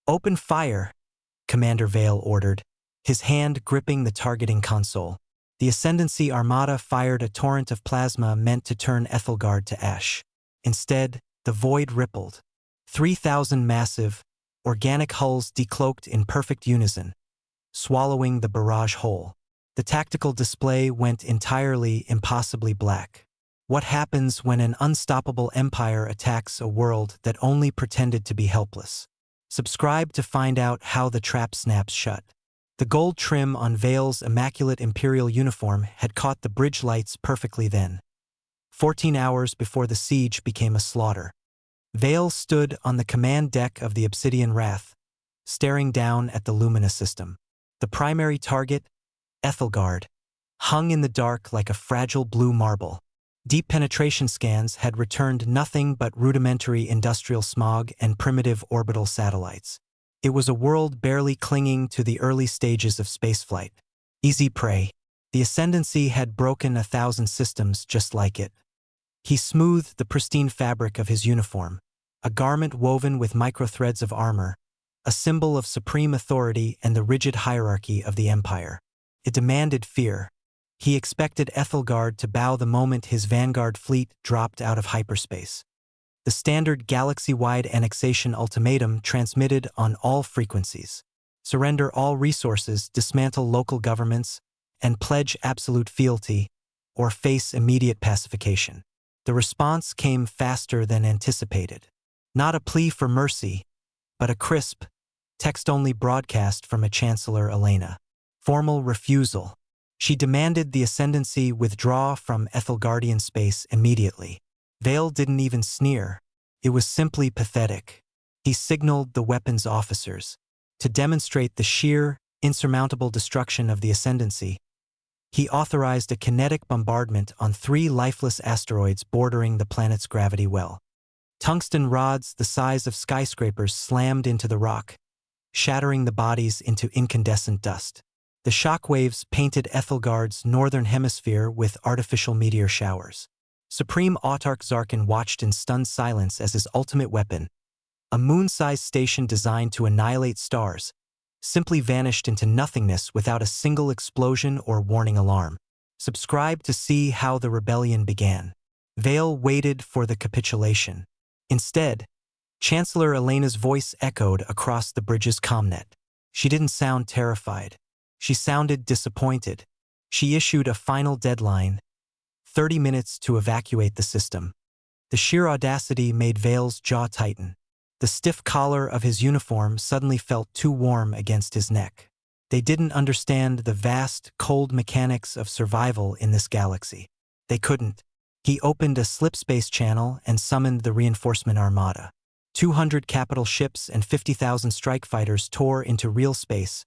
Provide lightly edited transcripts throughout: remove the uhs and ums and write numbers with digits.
"Open fire," Commander Vale ordered, his hand gripping the targeting console. The Ascendancy Armada fired a torrent of plasma meant to turn Aethelgard to ash. Instead, the void rippled. 3,000 massive, organic hulls decloaked in perfect unison, swallowing the barrage whole. The tactical display went entirely impossibly black. What happens when an unstoppable empire attacks a world that only pretended to be helpless? Subscribe to find out how the trap snaps shut. The gold trim on Vale's immaculate imperial uniform had caught the bridge lights perfectly then. 14 hours before the siege became a slaughter. Vale stood on the command deck of the Obsidian Wrath, staring down at the Lumina system. The primary target, Aethelgard, hung in the dark like a fragile blue marble. Deep penetration scans had returned nothing but rudimentary industrial smog and primitive orbital satellites. It was a world barely clinging to the early stages of spaceflight. Easy prey. The Ascendancy had broken 1,000 systems just like it. He smoothed the pristine fabric of his uniform, a garment woven with microthreads of armor, a symbol of supreme authority and the rigid hierarchy of the Empire. It demanded fear. He expected Aethelgard to bow the moment his vanguard fleet dropped out of hyperspace. The standard galaxy-wide annexation ultimatum transmitted on all frequencies. Surrender all resources, dismantle local governments, and pledge absolute fealty, or face immediate pacification. The response came faster than anticipated. Not a plea for mercy, but a crisp, text-only broadcast from a Chancellor Elena. Formal refusal. She demanded the Ascendancy withdraw from Aethelgardian space immediately. Vale didn't even sneer. It was simply pathetic. He signaled the weapons officers. To demonstrate the sheer, insurmountable destruction of the Ascendancy, he authorized a kinetic bombardment on 3 lifeless asteroids bordering the planet's gravity well. Tungsten rods the size of skyscrapers slammed into the rock, shattering the bodies into incandescent dust. The shockwaves painted Aethelgard's northern hemisphere with artificial meteor showers. Supreme Autarch Zarkin watched in stunned silence as his ultimate weapon, a moon-sized station designed to annihilate stars, simply vanished into nothingness without a single explosion or warning alarm. Subscribe to see how the rebellion began. Vale waited for the capitulation. Instead, Chancellor Elena's voice echoed across the bridge's comnet. She didn't sound terrified. She sounded disappointed. She issued a final deadline, 30 minutes to evacuate the system. The sheer audacity made Vale's jaw tighten. The stiff collar of his uniform suddenly felt too warm against his neck. They didn't understand the vast, cold mechanics of survival in this galaxy. They couldn't. He opened a slipspace channel and summoned the reinforcement armada. 200 capital ships and 50,000 strike fighters tore into real space,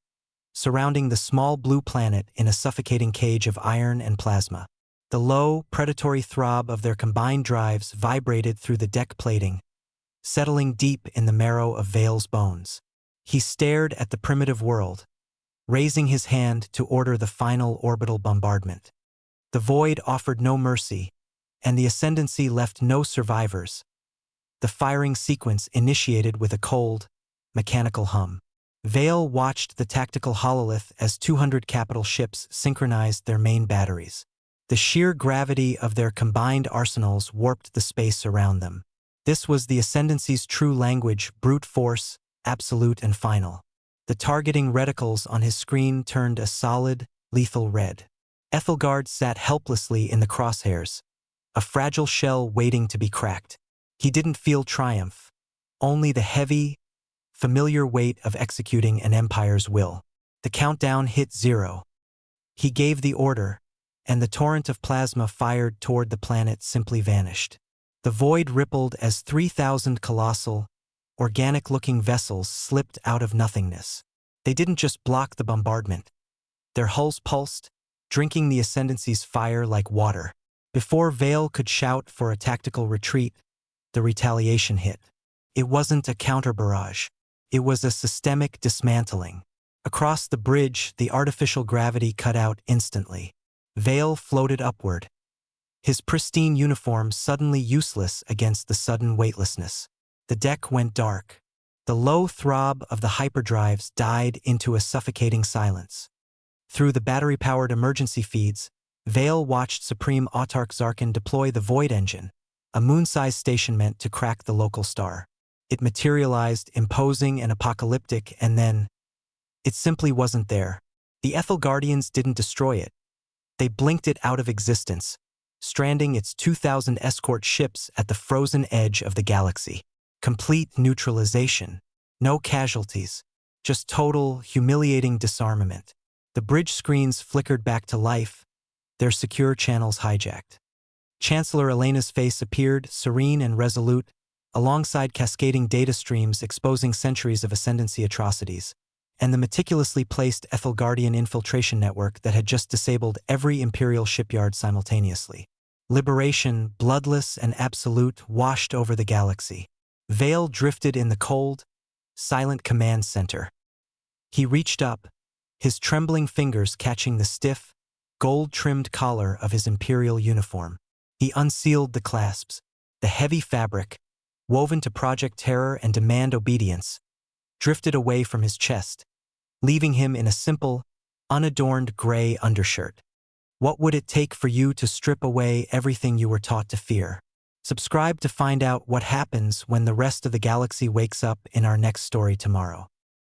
surrounding the small blue planet in a suffocating cage of iron and plasma. The low, predatory throb of their combined drives vibrated through the deck plating, settling deep in the marrow of Vale's bones. He stared at the primitive world, raising his hand to order the final orbital bombardment. The void offered no mercy, and the Ascendancy left no survivors. The firing sequence initiated with a cold, mechanical hum. Vale watched the tactical hololith as 200 capital ships synchronized their main batteries. The sheer gravity of their combined arsenals warped the space around them. This was the Ascendancy's true language, brute force, absolute and final. The targeting reticles on his screen turned a solid, lethal red. Aethelgard sat helplessly in the crosshairs, a fragile shell waiting to be cracked. He didn't feel triumph, only the heavy, familiar weight of executing an empire's will. The countdown hit 0. He gave the order, and the torrent of plasma fired toward the planet simply vanished. The void rippled as 3,000 colossal, organic-looking vessels slipped out of nothingness. They didn't just block the bombardment. Their hulls pulsed, drinking the Ascendancy's fire like water. Before Vale could shout for a tactical retreat, the retaliation hit. It wasn't a counter-barrage. It was a systemic dismantling. Across the bridge, the artificial gravity cut out instantly. Vale floated upward, his pristine uniform suddenly useless against the sudden weightlessness. The deck went dark. The low throb of the hyperdrives died into a suffocating silence. Through the battery-powered emergency feeds, Vale watched Supreme Autarch Zarkin deploy the Void Engine, a moon-sized station meant to crack the local star. It materialized, imposing and apocalyptic, and then it simply wasn't there. The Aethelgardians didn't destroy it. They blinked it out of existence, stranding its 2,000 escort ships at the frozen edge of the galaxy. Complete neutralization. No casualties. Just total, humiliating disarmament. The bridge screens flickered back to life, their secure channels hijacked. Chancellor Elena's face appeared, serene and resolute, alongside cascading data streams exposing centuries of ascendancy atrocities, and the meticulously placed Aethelgardian infiltration network that had just disabled every Imperial shipyard simultaneously. Liberation, bloodless and absolute, washed over the galaxy. Vale drifted in the cold, silent command center. He reached up, his trembling fingers catching the stiff, gold-trimmed collar of his Imperial uniform. He unsealed the clasps, the heavy fabric, woven to project terror and demand obedience, drifted away from his chest, leaving him in a simple, unadorned gray undershirt. What would it take for you to strip away everything you were taught to fear? Subscribe to find out what happens when the rest of the galaxy wakes up in our next story tomorrow.